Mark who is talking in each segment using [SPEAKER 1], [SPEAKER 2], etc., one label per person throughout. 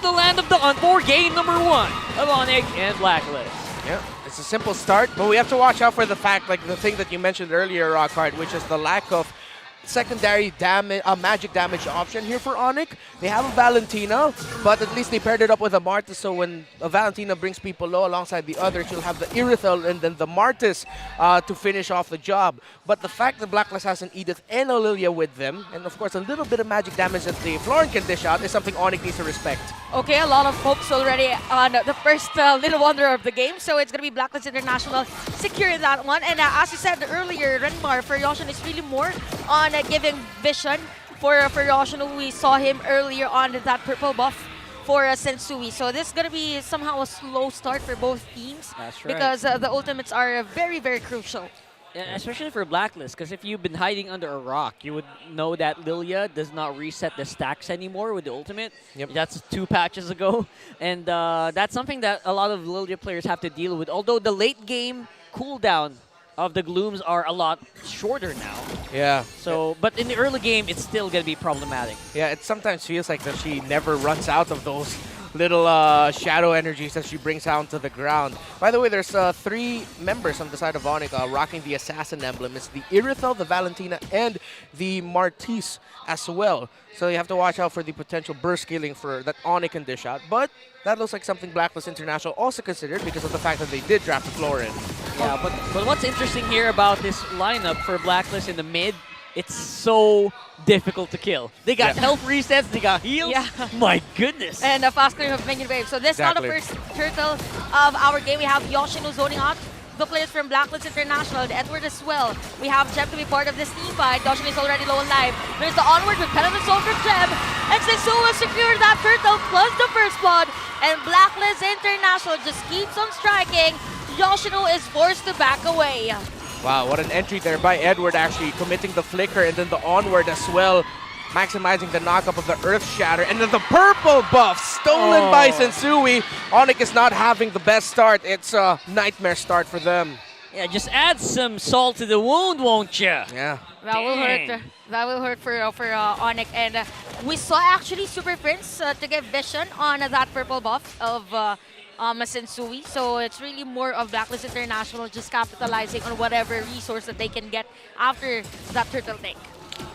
[SPEAKER 1] the land of Dawn for game number 1 of Onic and Blacklist.
[SPEAKER 2] Yeah, it's a simple start, but we have to watch out for the fact, like the thing that you mentioned earlier, Rockhard, which is the lack of secondary damage, magic damage option here for Onic. They have a Valentina, but at least they paired it up with a Martis, so when a Valentina brings people low alongside the others, you'll have the Irithel and then the Martis to finish off the job. But the fact that Blacklist has an Edith and a Lilia with them, and of course a little bit of magic damage that the Florin can dish out, is something Onic needs to respect.
[SPEAKER 3] Okay, a lot of hopes already on the first little wonder of the game, so it's going to be Blacklist International securing that one. And as you said earlier, Renmar for Yoshino is really more on giving vision for Yoshino. We saw him earlier on that purple buff for Sensui. So this is going to be somehow a slow start for both teams.
[SPEAKER 1] That's right.
[SPEAKER 3] Because the ultimates are very, very crucial.
[SPEAKER 1] Yeah, especially for Blacklist, because if you've been hiding under a rock, you would know that Lilia does not reset the stacks anymore with the ultimate.
[SPEAKER 2] Yep.
[SPEAKER 1] That's 2 patches ago. And that's something that a lot of Lilia players have to deal with. Although the late game cooldown of the Glooms are a lot shorter now.
[SPEAKER 2] Yeah.
[SPEAKER 1] So, but in the early game, it's still going to be problematic.
[SPEAKER 2] Yeah, it sometimes feels like that she never runs out of those little shadow energies that she brings down to the ground. By the way, there's 3 members on the side of Onic rocking the assassin emblem. It's the Irithel, the Valentina, and the Martis as well. So you have to watch out for the potential burst scaling for that Onic can dish out. But that looks like something Blacklist International also considered because of the fact that they did draft the Florin.
[SPEAKER 1] Yeah, but what's interesting here about this lineup for Blacklist in the mid, it's so difficult to kill. They got health resets, they got heals.
[SPEAKER 3] Yeah.
[SPEAKER 1] My goodness.
[SPEAKER 3] And a fast clearing of minion wave. So this is not the first turtle of our game. We have Yoshino zoning out the players from Blacklist International, the Edward as well. We have Gem to be part of this team fight. Yoshino is already low on life. There's the onward with Penalty Soul for Gem. And Sensu will secure that turtle plus the first blood. And Blacklist International just keeps on striking. Yoshino is forced to back away.
[SPEAKER 2] Wow, what an entry there by Edward, actually committing the flicker and then the onward as well, maximizing the knockup of the Earth Shatter. And then the purple buff stolen by Sensui. Onic is not having the best start. It's a nightmare start for them.
[SPEAKER 1] Yeah, just add some salt to the wound, won't you?
[SPEAKER 2] Yeah.
[SPEAKER 3] That will hurt. That will hurt for Onic. And we saw actually Super Prince to get vision on that purple buff of Sensui. So it's really more of Blacklist International just capitalizing on whatever resource that they can get after that turtle tank.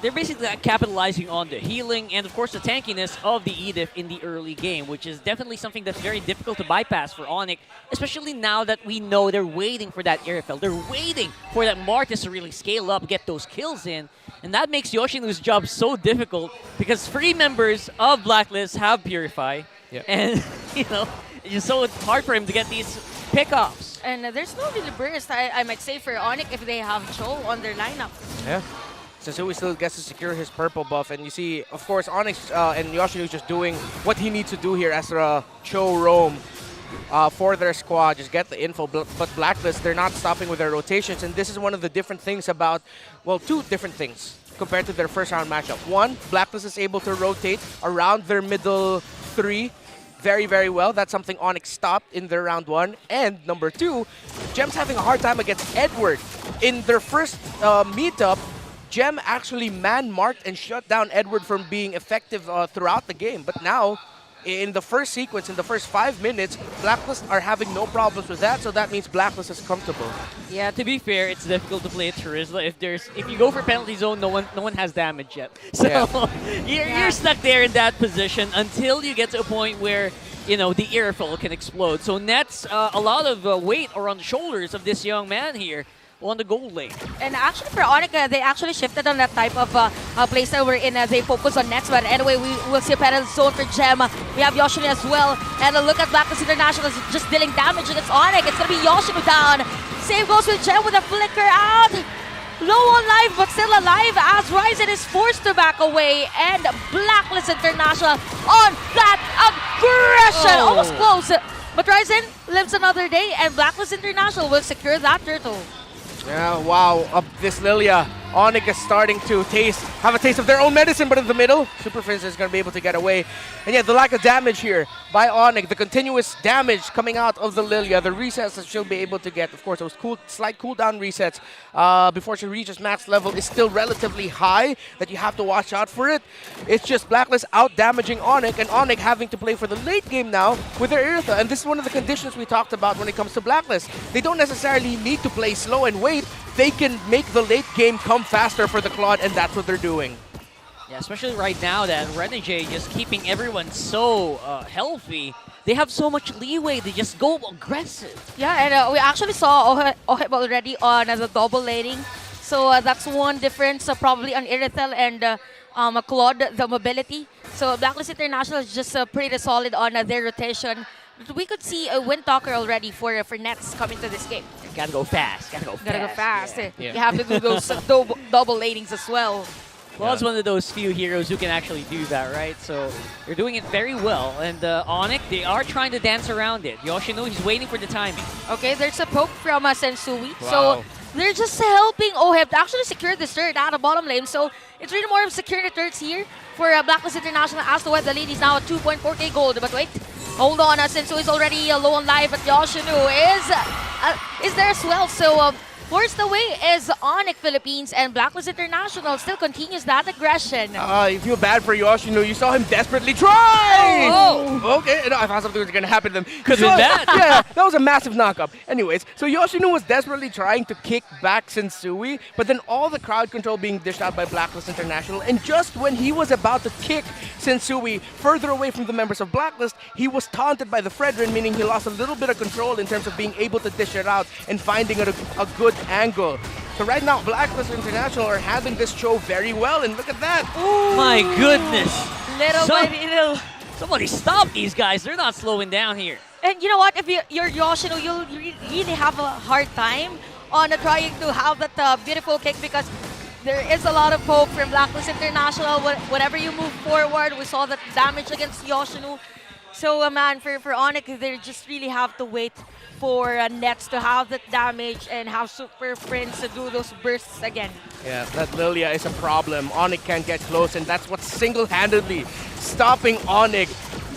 [SPEAKER 1] They're basically capitalizing on the healing and, of course, the tankiness of the Edith in the early game, which is definitely something that's very difficult to bypass for Onic, especially now that we know they're waiting for that Irithel. They're waiting for that Martis to really scale up, get those kills in, and that makes Yoshino's job so difficult because 3 members of Blacklist have Purify, and, you know, it's just so hard for him to get these pickoffs.
[SPEAKER 3] And there's no really burst, I might say, for Onic if they have Cho on their lineup.
[SPEAKER 2] Yeah. Sensui still gets to secure his purple buff, and you see, of course, Onyx and Yoshino just doing what he needs to do here as a Cho roam for their squad, just get the info. But Blacklist, they're not stopping with their rotations, and this is one of the different things about, well, 2 different things compared to their first round matchup. 1, Blacklist is able to rotate around their middle 3 very, very well. That's something Onyx stopped in their round 1. And number 2, Gem's having a hard time against Edward. In their first meetup, Gem actually man-marked and shut down Edward from being effective throughout the game. But now, in the first sequence, in the first 5 minutes, Blacklist are having no problems with that, so that means Blacklist is comfortable.
[SPEAKER 1] Yeah, to be fair, it's difficult to play a Charisma. If you go for penalty zone, no one has damage yet. So you're stuck there in that position until you get to a point where, you know, the Irithel can explode. So Net's a lot of weight around the shoulders of this young man here on the gold lane. And
[SPEAKER 3] actually for Onic, they actually shifted on that type of playstyle wherein they focus on nets. But anyway, we will see a penalty zone for Gem. We have Yoshino as well. And look at Blacklist International is just dealing damage against Onic. It's going to be Yoshino down. Same goes with Gem with a flicker out. Low on life, but still alive as Ryzen is forced to back away. And Blacklist International on that aggression. Almost close. But Ryzen lives another day, and Blacklist International will secure that turtle.
[SPEAKER 2] Yeah, wow. This Lilia, Onic is starting to have a taste of their own medicine, but in the middle, Super Prince is going to be able to get away. And yeah, the lack of damage here by Onic. The continuous damage coming out of the Lilia, the resets that she'll be able to get. Of course, those slight cooldown resets before she reaches max level is still relatively high, that you have to watch out for it. It's just Blacklist out-damaging Onic, and Onic having to play for the late game now with their Eartha. And this is one of the conditions we talked about when it comes to Blacklist. They don't necessarily need to play slow and wait. They can make the late game come faster for the Claude, and that's what they're doing.
[SPEAKER 1] Yeah, especially right now that Renegade just keeping everyone so healthy. They have so much leeway. They just go aggressive.
[SPEAKER 3] Yeah, and we actually saw Oheb already on as a double laning. So that's one difference, probably on Irithel and Claude, the mobility. So Blacklist International is just pretty solid on their rotation. We could see a Wind Talker already for Nets coming to this game.
[SPEAKER 1] Gotta go fast. Gotta go fast.
[SPEAKER 3] Yeah.
[SPEAKER 2] Yeah.
[SPEAKER 3] You have to do those double lanings as well.
[SPEAKER 1] Claude's one of those few heroes who can actually do that, right? So they're doing it very well. And Onic, they are trying to dance around it. Yoshino, he's waiting for the timing.
[SPEAKER 3] Okay, there's a poke from Sensui.
[SPEAKER 2] Wow.
[SPEAKER 3] So they're just helping Oheb to actually secure this turret out of bottom lane. So it's really more of securing the turrets here for Blacklist International as to what the lead is now at 2.4k gold. But wait, hold on, Sensui is already low on life, but Yoshino is there as well. So forced away is Onic Philippines, and Blacklist International still continues that aggression.
[SPEAKER 2] You feel bad for Yoshino. You saw him desperately try!
[SPEAKER 3] Oh.
[SPEAKER 2] Okay, no, I thought something was going to happen to them.
[SPEAKER 1] Could've been bad.
[SPEAKER 2] Yeah, that was a massive knockup. Anyways, so Yoshino was desperately trying to kick back Sensui, but then all the crowd control being dished out by Blacklist International, and just when he was about to kick Sensui further away from the members of Blacklist, he was taunted by the Fredrin, meaning he lost a little bit of control in terms of being able to dish it out and finding a good angle. So right now, Blacklist International are handling this show very well, and look at that.
[SPEAKER 3] Ooh.
[SPEAKER 1] My goodness.
[SPEAKER 3] Little by little.
[SPEAKER 1] Somebody stop these guys. They're not slowing down here.
[SPEAKER 3] And you know what? If you're Yoshino, you'll really have a hard time on trying to have that beautiful kick, because there is a lot of hope from Blacklist International. Whenever you move forward, we saw that damage against Yoshino. So, man, for Onic, they just really have to wait for Nets to have that damage and have Super Prince to do those bursts again.
[SPEAKER 2] Yeah, that Lilia is a problem. Onic can't get close, and that's what's single-handedly stopping Onic.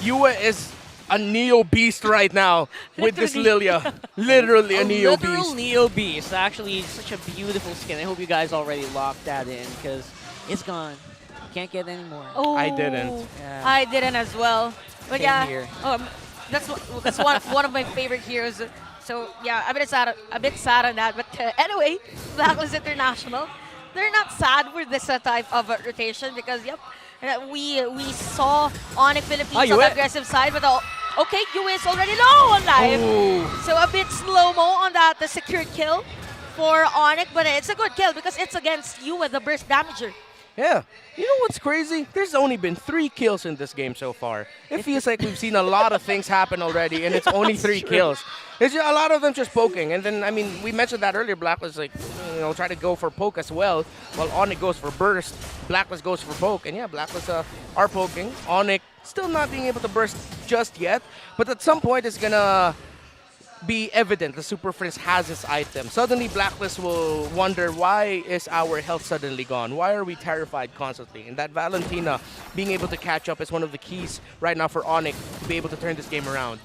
[SPEAKER 2] Yua is a Neo Beast right now with this Lilia. Literally a Neo
[SPEAKER 1] literal
[SPEAKER 2] Beast.
[SPEAKER 1] Neo Beast. Actually, such a beautiful skin. I hope you guys already locked that in, because it's gone. You can't get any more.
[SPEAKER 3] Oh,
[SPEAKER 2] I didn't.
[SPEAKER 1] Yeah.
[SPEAKER 3] I didn't as well. But
[SPEAKER 1] Same
[SPEAKER 3] yeah,
[SPEAKER 1] here.
[SPEAKER 3] that's one of my favorite heroes. So yeah, a bit sad on that. But anyway, Blacklist International, they're not sad with this type of rotation, because yep, we saw Onic Philippines on the aggressive side, but okay, Yue is already low on life.
[SPEAKER 2] Ooh.
[SPEAKER 3] So a bit slow-mo on that, the secured kill for Onic, but it's a good kill because it's against Yue, the burst damager.
[SPEAKER 2] Yeah. You know what's crazy? There's only been 3 kills in this game so far. It feels like we've seen a lot of things happen already, and it's only 3 kills. It's just a lot of them just poking. And then, I mean, we mentioned that earlier. Blacklist, try to go for poke as well, while Onic goes for burst. Blacklist goes for poke. And yeah, Blacklist are poking. Onic still not being able to burst just yet, but at some point it's gonna be evident the Super Prince has his item. Suddenly Blacklist will wonder, why is our health suddenly gone? Why are we terrified constantly? And that Valentina being able to catch up is one of the keys right now for Onic to be able to turn this game around.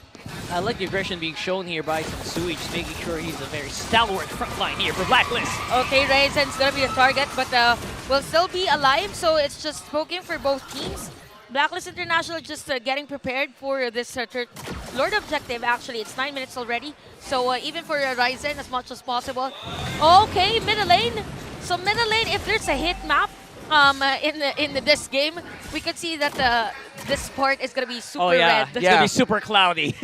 [SPEAKER 1] I like the aggression being shown here by Sensui, just making sure he's a very stalwart front line here for Blacklist.
[SPEAKER 3] Okay, Raizen's gonna be a target, but will still be alive, so it's just poking for both teams. Blacklist International just getting prepared for this Lord objective. Actually, it's 9 minutes already. So even for Ryzen, as much as possible. Okay, middle lane. So middle lane, if there's a hit map in this game, we could see that this part is gonna be super red.
[SPEAKER 1] It's gonna be super cloudy.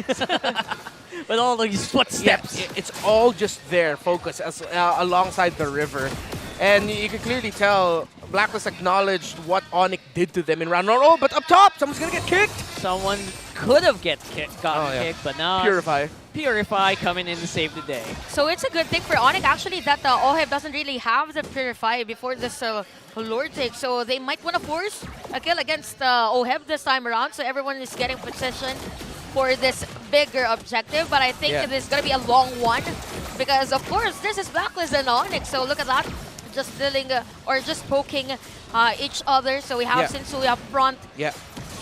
[SPEAKER 1] With all these footsteps.
[SPEAKER 2] Yeah, it's all just there, focus alongside the river. And you can clearly tell Blacklist acknowledged what Onic did to them in round 1. Oh, but up top, someone's gonna get kicked.
[SPEAKER 1] Someone could have gotten kicked, but now Purify coming in to save the day.
[SPEAKER 3] So it's a good thing for Onic actually that Oheb doesn't really have the Purify before this Lord take. So they might want to force a kill against Oheb this time around. So everyone is getting positioned for this bigger objective. But I think it is going to be a long one because, of course, this is Blacklist and Onic. So look at that. Just dealing or just poking each other. So we have Sensui up front.
[SPEAKER 2] Yeah.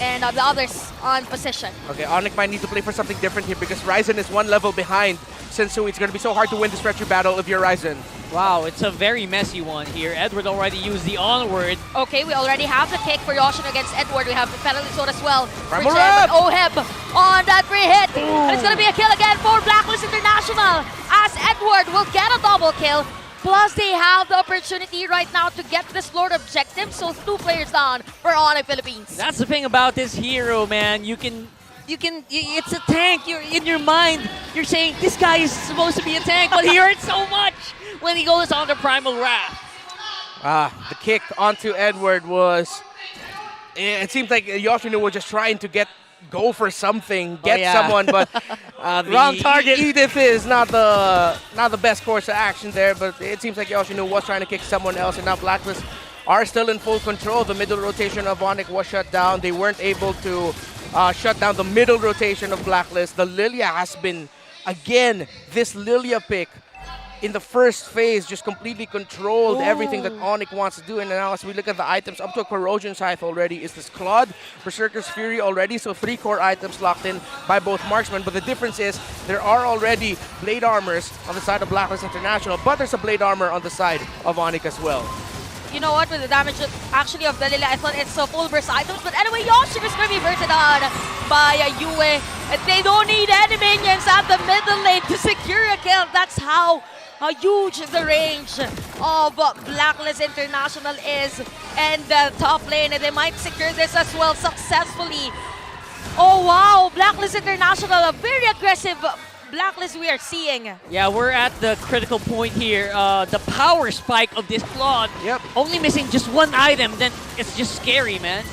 [SPEAKER 3] and the others on position.
[SPEAKER 2] Okay, Onic might need to play for something different here because Ryzen is one level behind Sensui. It's going to be so hard to win the stretcher battle if you're Ryzen.
[SPEAKER 1] Wow, it's a very messy one here. Edward already used the onward.
[SPEAKER 3] Okay, we already have the kick for Yoshino against Edward. We have the penalty zone as well.
[SPEAKER 2] Primal
[SPEAKER 3] for Jem.
[SPEAKER 2] Rep!
[SPEAKER 3] Oheb on that free hit. And it's going to be a kill again for Blacklist International as Edward will get a double kill. Plus, they have the opportunity right now to get this Lord objective. So 2 players down for Onic Philippines.
[SPEAKER 1] That's the thing about this hero, man. It's a tank. You're in your mind. You're saying this guy is supposed to be a tank, but he hurts so much when he goes on the Primal Wrath.
[SPEAKER 2] The kick onto Edward was... It seems like Yoshino was just trying to go for something, get someone, but the
[SPEAKER 1] wrong target.
[SPEAKER 2] Edith is not the best course of action there, but it seems like Yoshino was trying to kick someone else, and now Blacklist are still in full control. The middle rotation of Onic was shut down. They weren't able to shut down the middle rotation of Blacklist. The Lilia has been, again, this Lilia pick in the first phase just completely controlled everything that Onic wants to do. And now as we look at the items, up to a Corrosion Scythe already is this Claude, Berserker's Fury already, so 3 core items locked in by both marksmen. But the difference is there are already Blade Armors on the side of Blacklist International, but there's a Blade Armor on the side of Onic as well.
[SPEAKER 3] You know what, with the damage actually of the Lilia, I thought it's full burst items. But anyway, Yoshino is going to be bursted on by Yue. They don't need any minions at the middle lane to secure a kill. That's how huge the range of Blacklist International is. And the top lane, and they might secure this as well successfully. Oh wow, Blacklist International, a very aggressive Blacklist we are seeing.
[SPEAKER 1] Yeah, we're at the critical point here. The power spike of this Claude.
[SPEAKER 2] Yep.
[SPEAKER 1] Only missing just 1 item, then it's just scary, man.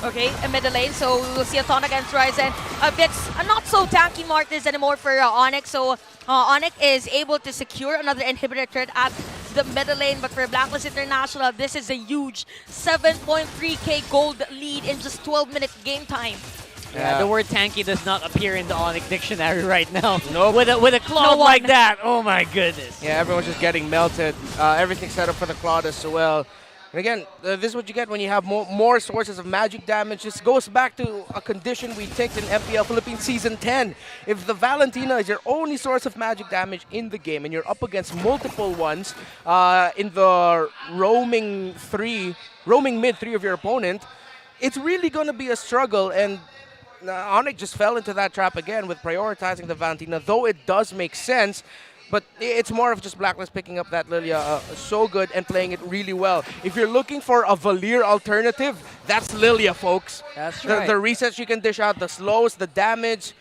[SPEAKER 3] Okay, in middle lane, so we will see a ton against Ryzen. A bit not so tanky Martis anymore for Onic, so Onic is able to secure another inhibitor turret at the middle lane, but for Blacklist International, this is a huge 7.3k gold lead in just 12-minute game time.
[SPEAKER 1] Yeah, the word tanky does not appear in the Onic dictionary right now.
[SPEAKER 2] Nope.
[SPEAKER 1] With a Claude like that, oh my goodness.
[SPEAKER 2] Yeah, everyone's just getting melted. Everything's set up for the Claude as well. And again, this is what you get when you have more sources of magic damage. This goes back to a condition we take in FPL Philippines Season 10. If the Valentina is your only source of magic damage in the game and you're up against multiple ones in the roaming mid 3 of your opponent, it's really going to be a struggle. And Onic just fell into that trap again with prioritizing the Valentina, though it does make sense. But it's more of just Blacklist picking up that Lilia so good and playing it really well. If you're looking for a Valier alternative, that's Lilia, folks.
[SPEAKER 1] That's right.
[SPEAKER 2] The resets you can dish out, the slows, the damage.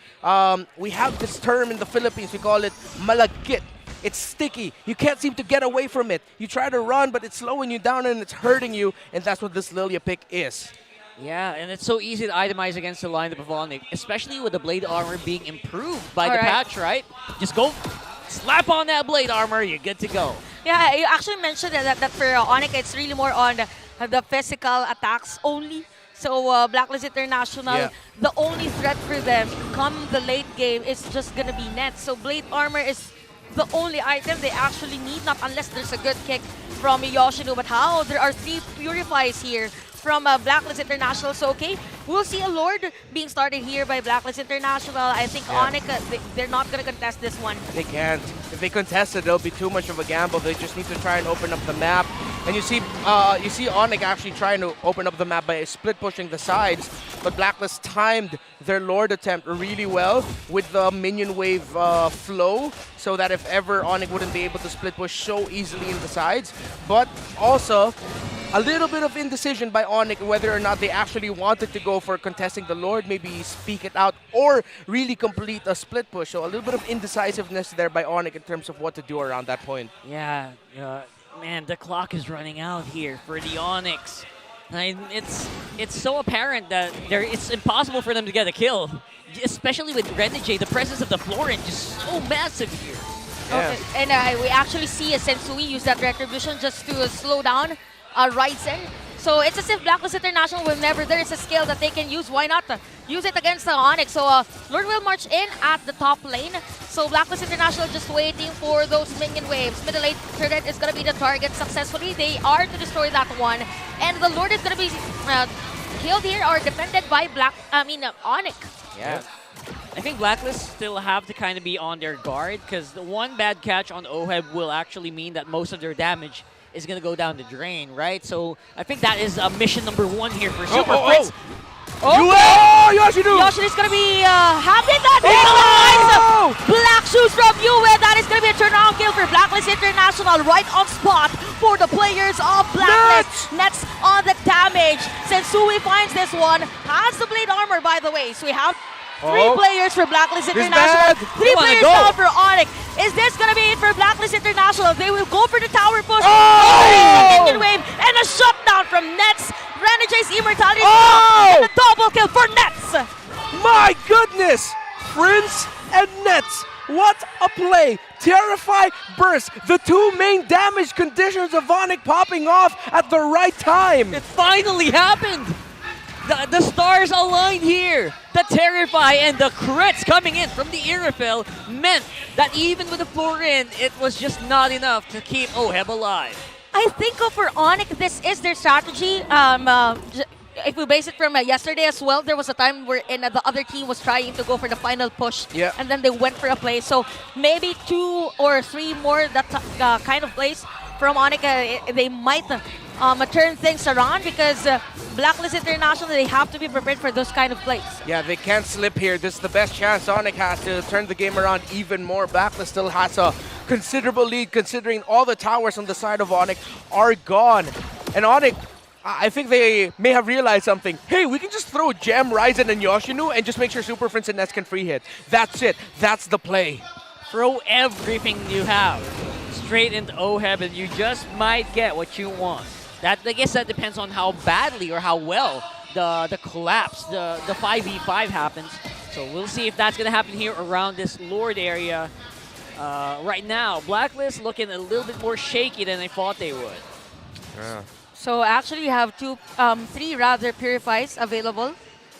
[SPEAKER 2] We have this term in the Philippines, we call it malagkit. It's sticky. You can't seem to get away from it. You try to run, but it's slowing you down and it's hurting you, and that's what this Lilia pick is.
[SPEAKER 1] Yeah, and it's so easy to itemize against the lineup of Onic, especially with the Blade Armor being improved by the patch, right? Just go slap on that Blade Armor, you're good to go.
[SPEAKER 3] Yeah, you actually mentioned that for Onic, it's really more on the physical attacks only. So Blacklist International, the only threat for them come the late game is just going to be nets. So Blade Armor is the only item they actually need, not unless there's a good kick from Yoshino. But how? There are 3 Purifies here from Blacklist International. So okay, we'll see a Lord being started here by Blacklist International. I think Onic, they're not going to contest this one.
[SPEAKER 2] They can't. If they contest it, it'll be too much of a gamble. They just need to try and open up the map. And you see Onic actually trying to open up the map by split pushing the sides. But Blacklist timed their Lord attempt really well with the minion wave flow, so that if ever Onic wouldn't be able to split push so easily in the sides. But also a little bit of indecision by Onic whether or not they actually wanted to go for contesting the Lord, maybe speak it out, or really complete a split push. So a little bit of indecisiveness there by Onic in terms of what to do around that point.
[SPEAKER 1] Yeah, man, the clock is running out here for the Onyx. It's so apparent that it's impossible for them to get a kill, especially with Renegade. The presence of the Florent just so massive here.
[SPEAKER 2] Yeah.
[SPEAKER 3] Okay. And we actually see a Sensui use that Retribution just to slow down Ryzen. So it's as if Blacklist International, whenever there is a skill that they can use, why not use it against the Onyx? So Lord will march in at the top lane. So Blacklist International just waiting for those minion waves. Middle lane turret is going to be the target successfully. They are to destroy that one. And the Lord is going to be killed here are defended by Onic.
[SPEAKER 1] Yeah. I think Blacklist still have to kind of be on their guard because the one bad catch on OHEB will actually mean that most of their damage is going to go down the drain, right? So I think that is mission number 1 here for Super Fritz.
[SPEAKER 3] Yoshino's going to be having that nice black shoes from Yue. That is going to be a turnaround kill for Blacklist International, right on spot for the players of Blacklist. Nets on the damage. Sensui finds this one, has the blade armor, by the way. So we have 3 players for Blacklist International, 3 players down for Onic. Is this going to be it for Blacklist International? They will go for the tower push. Minion wave and a shutdown from Nets. Renegade's immortality and a double kill for Nets.
[SPEAKER 2] My goodness! Prince and Nets. What a play! Terrify, Burst, the 2 main damage conditions of Onic popping off at the right time.
[SPEAKER 1] It finally happened! The stars aligned here. The Terrify and the crits coming in from the Irifel meant that even with the floor in, it was just not enough to keep OHEB alive.
[SPEAKER 3] I think for Onic, this is their strategy. If we base it from yesterday as well, there was a time where the other team was trying to go for the final push, and then they went for a play. So maybe 2 or 3 more that kind of plays from Onic, they might turn things around because Blacklist International, they have to be prepared for those kind of plays.
[SPEAKER 2] Yeah, they can't slip here. This is the best chance Onic has to turn the game around even more. Blacklist still has a considerable lead considering all the towers on the side of Onic are gone. And Onic, I think they may have realized something. Hey, we can just throw Gem, Ryzen, and Yoshinu and just make sure Super Prince and Nets can free hit. That's it. That's the play.
[SPEAKER 1] Throw everything you have straight into OHEB and you just might get what you want. That, I guess that depends on how badly or how well the collapse, the 5v5 happens. So we'll see if that's going to happen here around this Lord area. Right now, Blacklist looking a little bit more shaky than I thought they would.
[SPEAKER 2] Yeah.
[SPEAKER 3] So actually you have 3 rather purifies available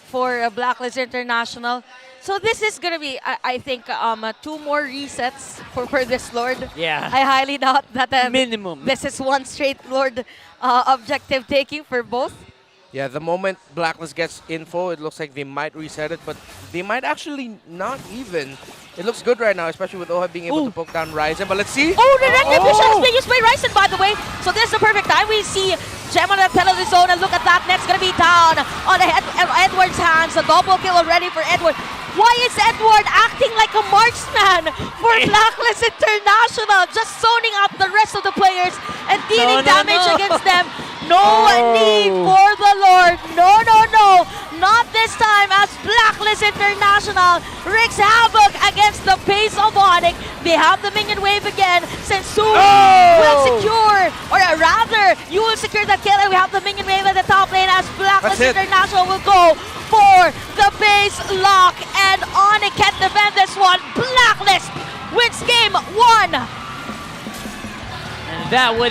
[SPEAKER 3] for Blacklist International. So this is going to be, I think, 2 more resets for this Lord.
[SPEAKER 1] Yeah.
[SPEAKER 3] I highly doubt that
[SPEAKER 1] minimum.
[SPEAKER 3] This is 1 straight Lord objective taking for both.
[SPEAKER 2] Yeah, the moment Blacklist gets info, it looks like they might reset it, but they might actually not even. It looks good right now, especially with OHEB being able to poke down Ryzen, but let's see.
[SPEAKER 3] Oh, the retribution is being used by Ryzen, by the way. So this is the perfect time. We see Gem on the penalty zone, and look at that. Net's going to be down on the Edward's hands. A double kill already for Edward. Why is Edward acting like a marksman for Blacklist International? Just zoning out the rest of the players and dealing damage against them. No need for the Lord. No, no, no. Not this time as Blacklist International wreaks havoc against the base of Onic. They have the minion wave again. Sensui will secure, or rather, you will secure that kill, and we have the minion wave at the top lane as Blacklist International will go for the base lock, and Onic can defend this one. Blacklist wins game 1.
[SPEAKER 1] And that would